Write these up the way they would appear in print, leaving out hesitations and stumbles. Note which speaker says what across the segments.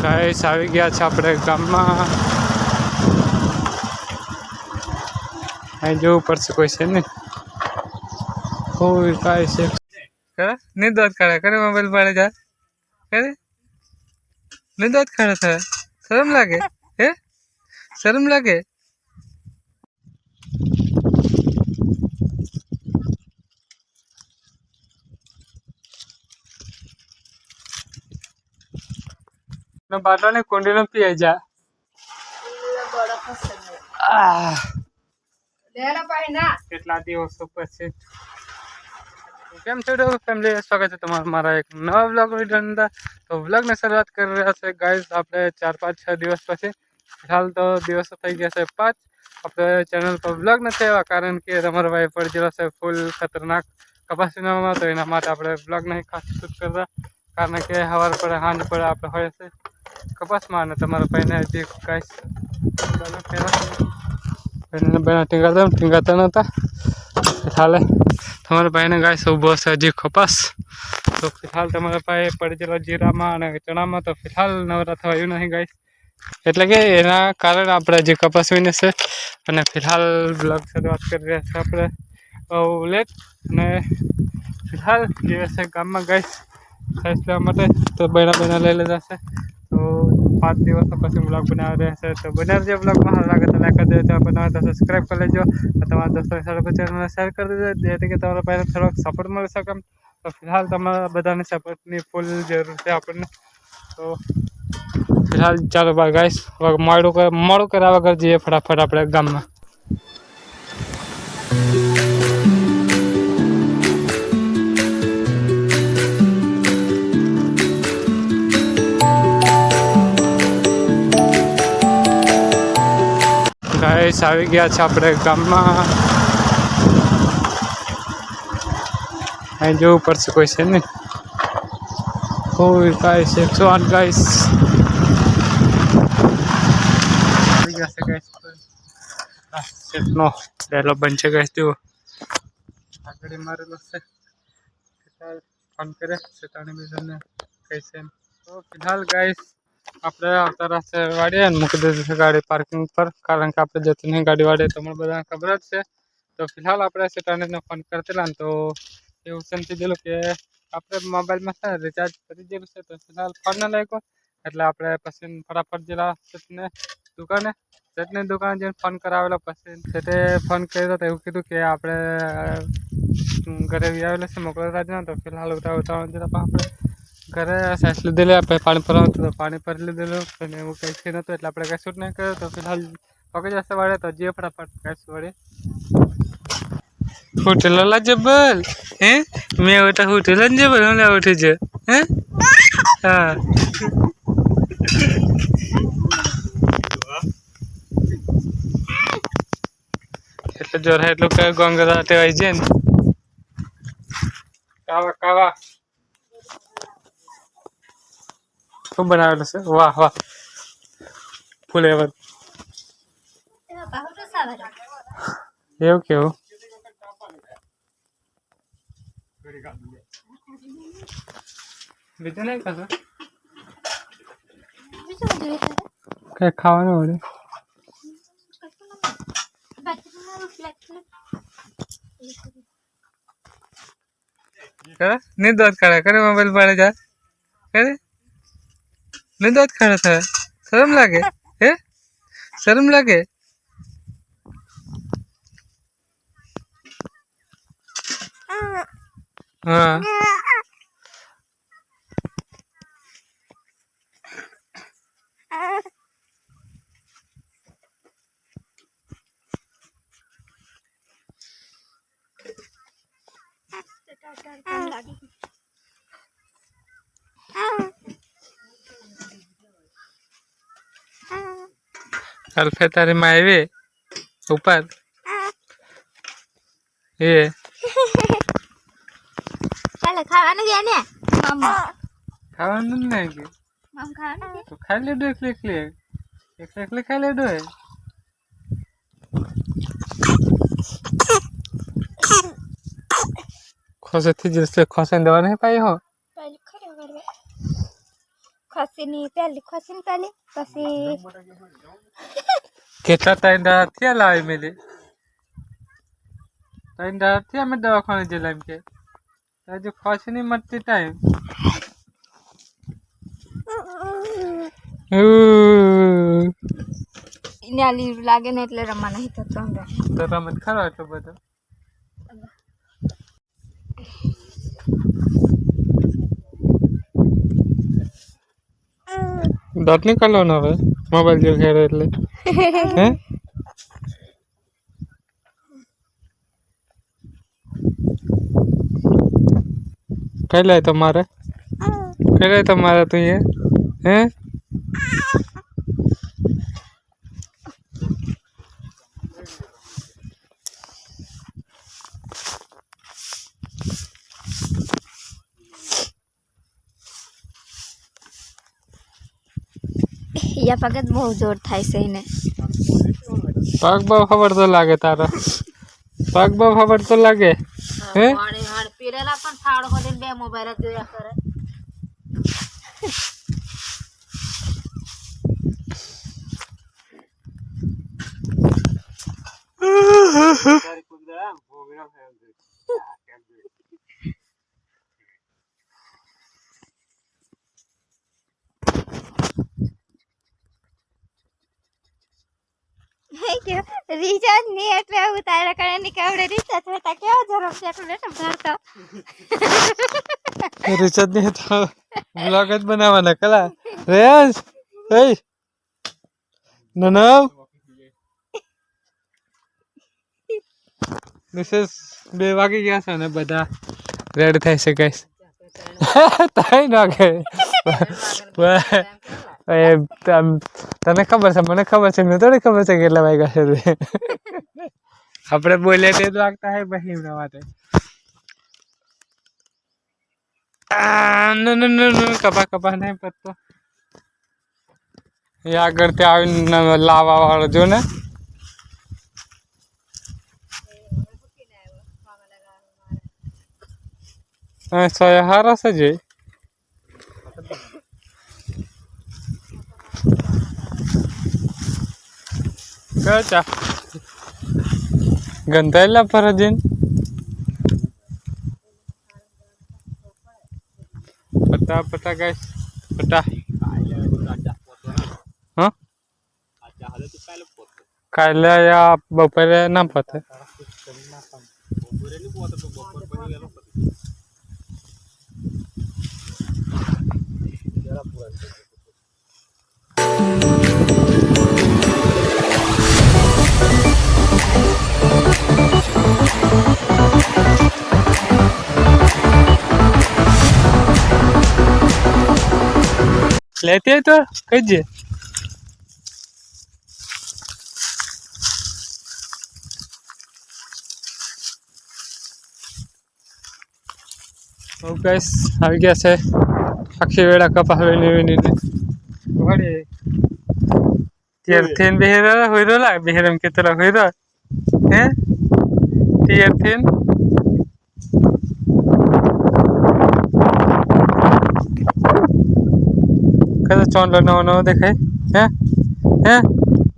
Speaker 1: Guys આવી ગયા છે આપણે ગામમાં. અહીં જોવું પડશે કોઈ છે ને કોઈ કાંઈ છે કરે નહીં દોત કાઢે કરે મોબાઈલ પાડે જા કરે નહીં દોત કાઢે થાય શરમ લાગે હે શરમ લાગે. બાટલો ને કુંડી નો પીએ જા કેટલા દિવસો પછી કેમ છો ફેમિલી, સ્વાગત છે તમારું મારા એક નવા વ્લોગ વિડીયોની અંદર. તો વ્લોગની શરૂઆત કરી રહ્યા છે ગાઈસ આપણે 4-5-6 દિવસ પછી. હાલ તો દિવસો થઈ ગયા છે 5. આપણે ચેનલ પર વ્લોગ નથી આવ્યા કારણ કે તમારો ભાઈ પડી ગયેલો છે ફૂલ ખતરનાક કપાસીનામાં. તો એના માટે આપણે વ્લોગ નહીં ખાસ શૂટ કરતા કારણ કે સવાર પડે સાંજ પડે આપણે હોય છે કપાસમાં. અને તમારા ભાઈને હજી ગાઈસ ટીંગાતા નહોતા હાલે તમારા ભાઈને ગાય ઊભો છે હજી કપાસ. તો ફિલહાલ તમારા ભાઈ પડી ગયેલો જીરામાં અને ચણામાં. તો ફિલહાલ નવરા થવા આવ્યું નહીં ગાય, એટલે કે એના કારણે આપણે હજી કપાસ વીને છે. અને ફિલહાલ બ્લોગ શરૂઆત કરી રહ્યા છે આપણે લેટ. અને ફિલહાલ જે છે ગામમાં ગાય સાઈઝ લેવા માટે. તો બહેના લઈ લીધા છે. તો 5 દિવસો પછી બ્લોગ બનાવી રહ્યા છે. તો બનાવી જે બ્લોગમાં સારું લાગે તો લાઈક કરી દેજો, બનાવે તો સબસ્ક્રાઈબ કરી લેજો, તમારા દોસ્તો સાથે ચેનલને શેર કરી દેજો જેથી કે તમારા ભાઈને થોડોક સપોર્ટ મળી શકે. તો ફિલહાલ તમારા બધાની સપોર્ટની ફૂલ જરૂર છે આપણને. તો ફિલહાલ ચાલો બાય ગાઈસ, મોડું કર્યા વગર જઈએ ફટાફટ આપણે ગામમાં. ગાઈસ આવી ગયા છે આપણે ગામમાં. અહીં જોવું પડશે કોઈ છે ને કોઈ કાંઈ છે 108 ગાઈસ આવી ગયા છે ગાઈસ. સેટનો પહેલો બનશે ગાઈસ, જુઓ આગળ મારેલો છે. ફોન કરે સેટાણી બીજાને કહે છે. તો ફિલહાલ ગાઈસ આપણે આવતા રહેશે વાડીએ અને મૂકી દીધી છે ગાડી પાર્કિંગ પર કારણ કે આપણે જતી નહીં ગાડી વાળે, તમને બધાને ખબર જ છે. તો ફિલહાલ આપણે સેટાણીને ફોન કરતેલા ને તો એવું સમજી ગયેલું કે આપણે મોબાઈલમાં છે રિચાર્જ કરી ગયેલું છે. તો ફિલહાલ ફોન ના લાગ્યો એટલે આપણે પછી ફટાફટ જરા સેટની દુકાને જઈને ફોન કરાવેલો. પછી સેટે ફોન કર્યો તો એવું કીધું કે આપણે ઘરે આવેલો છે મોકલતા જ ના. તો ફિલહાલ ઉતાવળ જરા આપણે ઘરે સાઈસ લીધેલી આપણે પાણી ભરવાનું હતું તો પાણી ભરી લીધેલું અને એવું કંઈ છે નહોતું એટલે આપણે કંઈ શૂટ નહીં કર્યો. તો ફિલહાલ પકડી જશે વાળે તો જે ફટાફટ ગેસ વળે હોટેલ જબલ હે મેં ઓટા હોટેલ જબલ હું ઉઠી છે હે હા એટલે જોરા એટલું કઈ ગોંગરા ટેવાય છે ને કાવા ખૂબ બનાવેલું છે. વાહ વાહ ફૂલ એવર એવું કેવું બીજું નહીં કશું કઈ ખાવાનું વળે નહીં દોત કાઢે કરે મોબાઈલ પાડે જા કરે નહીં દોત કાઢે થાય શરમ લાગે હે શરમ લાગે. હા અલ્ફે તારી માં આવી ઉપર એ ખાવાનું ગયા ને ખાવાનું નહીં ગયું તો ખાઈ લેડો એકલી ખાઈ લેડો હે ખોસે થી જશે ખોસે દવા નહીં પાઈ હો
Speaker 2: ખસીની પહેલી પછી
Speaker 1: કેટલા 3 દાડા થયા લાવી મેલી 3 દાડા થયા મેં દવાખાને જેલા એમ કે હજુ ખસી નહીં મળતી ટાઈમ
Speaker 2: ઇને લીવ લાગે ને એટલે રમવા નહીં થતો હમણાં
Speaker 1: તો રમત ખરો એટલો બધો દાંત નીકળવાનો હવે મોબાઈલ જો ખેડે એટલે હે કઈ લાય તમારે તું હે
Speaker 2: યા પગત બહુ જોર થાય છે એને
Speaker 1: પગ બહુ ખબર તો લાગે તારા પગ બહુ ખબર તો લાગે હે
Speaker 2: પીરેલા પણ થાળ હોદીને બે મોબાઈલ જ જોયા કરે રિચાર્જ નહીં એટલે આવું તારા કારણે ની કાવડે રિચાર્જ હતા કેવો જરૂર છે એટલે બેટા ભરતો
Speaker 1: રિચાર્જ નહીં તો બ્લોગ જ બનાવવાના કલા રેન્સ એ નનવ મિસેસ 2 વાગી ગયા છે ને બધા રેડ થઈ છે ગાઈસ તાઈ નાખે તને ખબર છે મને ખબર છે મને થોડી ખબર છે કેટલા વાગ્યા છે આપણે બોલે તે જ વાગતા હે ભાઈ એમના માટે કપા નહીં પતતો એ આગળ ત્યાં આવીને લાવવા વાળો જો ને હારા છે જે કચા ગંધાયેલા ફરજીન પટા ગાઈસ પટા હા કાલે યા બપોરે ના પતે લેતી હોય તો કહીજે ગાઈસ આવી ગયા છે આખી વેળા કપા વેણી વળી તીરથી બેહેરા હોય લાગે બેહેરમ કે તરા હોય હે તીરથી કદા ચોંડલો નવો નવો દેખાય હે હે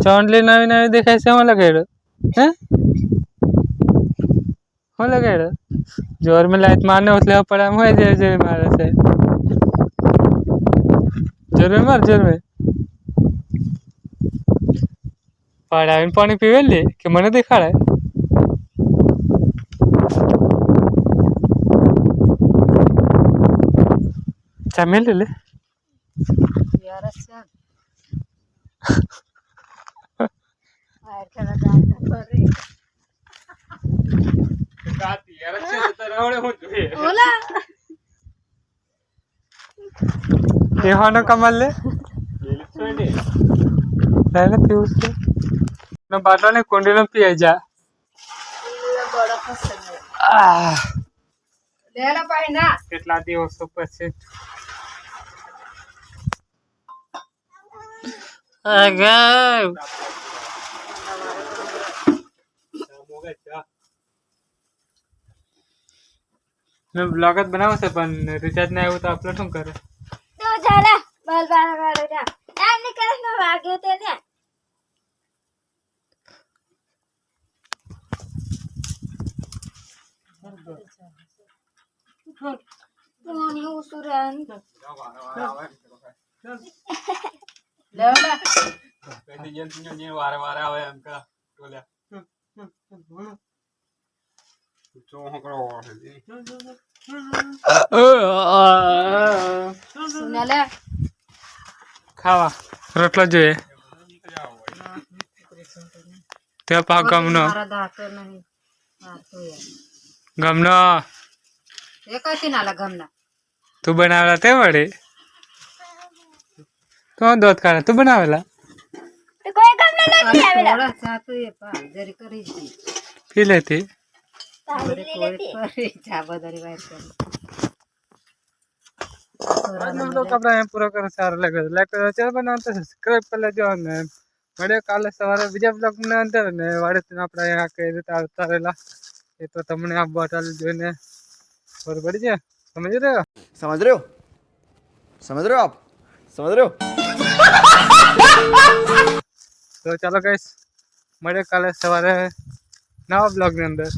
Speaker 1: ચોંડલી નવી નવી દેખાય છે હું લગાડ્યો હે હું લગાડ્યો जोर में लाइट मारने उतले पड़ा हुआ है जोर जोर मारे से जोर में मार जोर में पड़ा इन पानी पीवे ले कि मैंने देखा है चमेल ले यार अच्छा आयर चला जाना सॉरी कमल ले बाटो ने कुंडी में पिए जा કેટલા દિવસો પછી मैं ब्लॉग बनाव से पण रिचार्ज नहीं આવ્યું તો અપલોડ શું કરે
Speaker 2: તો ચાલે બાલ બાર વાળો જા એમ નીકળે ને વાગ્યો તે ને કોની ઉસુરન
Speaker 1: વારે વારે આવે એમ કા બોલ્યા
Speaker 2: સુનેલે
Speaker 1: ખાવા રોટલો જોઈએ તે પાક ગમનો
Speaker 2: મારા દાતો નહીં મારતો
Speaker 1: ગમનો
Speaker 2: એ કઈથી નાલા ગમના
Speaker 1: તું બનાવેલા તે વડે તું દોત કાઢે તું બનાવેલા
Speaker 2: તો કોઈ ગમના નથી આવેલા
Speaker 3: થોડા સાતું એ પા જરી કરી દી
Speaker 1: પી લેતી
Speaker 2: તારી લેતી
Speaker 3: કરી ચા બધારી વાત કરી
Speaker 1: आज हम लोग अपना यहाँ पूरा कर सारा लाइक चैनल बनाते सब्सक्राइब कर लेજો અને મળ્યો કાલે સવારે બીજા બ્લોગ ની અંદર ને વાડે આપણે અહીંયા કઈ રીતે આવતા રહેલા એ તો તમને આ બોટલ જોઈને ખબર પડી જાય સમજ રહ્યો
Speaker 4: समझ रहे हो आप समझ रहे हो
Speaker 1: તો ચાલો ગાઈસ મળ્યો કાલે સવારે નવા બ્લોગ ની અંદર